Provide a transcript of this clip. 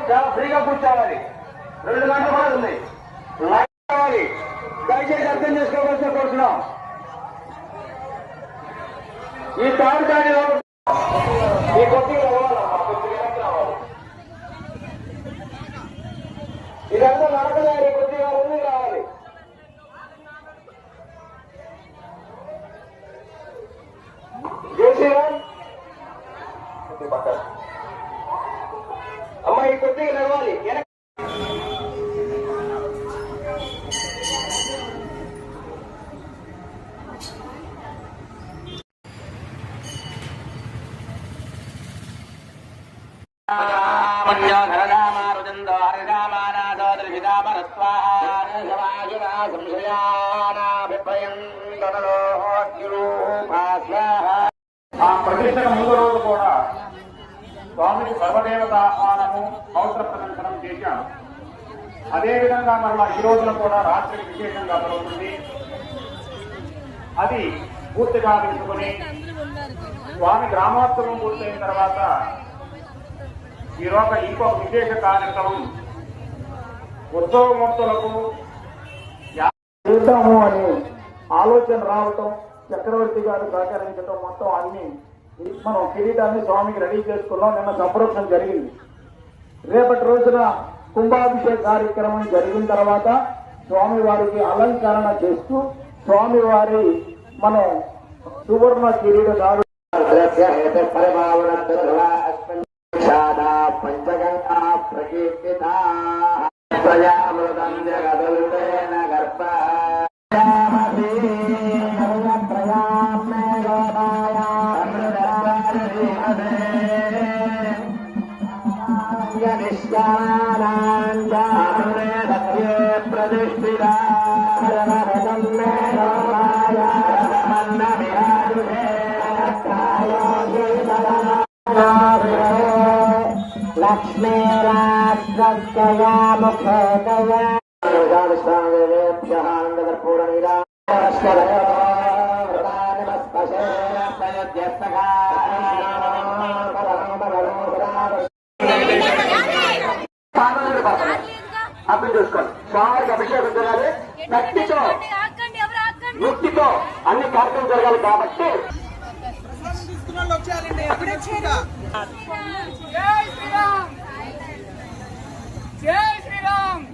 చాలా ఫ్రీగా కూర్చోవాలి. 2 గంటలు కూడా ఉంది. లైట్ కావాలి. దయచేసి అర్థం చేసుకోవాల్సిన కోరుతున్నాం. ఈ తాడు దాడి ఈ కొద్దిగా రావాలి. ఇదంతా నడకదారి కొద్దిగా ముందుకు రావాలి. జయశ్రీరామ్ అమ్మా ఈ కొద్దిగా నడవాలి. ఆ ప్రతిష్టల ముందు రోజు కూడా స్వామికి సర్వదేవత ఆహ్వానము అవసర ప్రదర్శనం చేశాం. అదేవిధంగా మరలా ఈ రోజున కూడా రాత్రి విశేషంగా జరుగుతుంది. అది పూర్తిగా తీసుకుని స్వామి గ్రామోత్సవం పూర్తయిన తర్వాత ఈరోజు ఇంకొక విశేష కార్యక్రమం ఉత్సవమూర్తులకు చేద్దాము అని ఆలోచన రావటం, చక్రవర్తి గారు సహకరించడం, మొత్తం అన్ని మనం కిరీటాన్ని స్వామికి రెడీ చేసుకున్నాం. నిన్న సంప్రోక్షణ జరిగింది. రేపటి రోజున కుంభాభిషేక కార్యక్రమం జరిగిన తర్వాత స్వామి వారికి అలంకరణ చేస్తూ స్వామివారి మనం సువర్ణ కిరీటాలు పంచగంగా ప్రకీర్తిత ప్రజామృతం జగదుల్పేన గర్భ ప్రతిష్ఠిత లక్ష్మీరాజ్యా ముఖోదయా అర్థం చేసుకోండి. స్వామికి అభిషేకం జరగాలి. భక్తితో యుక్తితో అన్ని కార్యక్రమం జరగాలి. కాబట్టి జై శ్రీరామ్.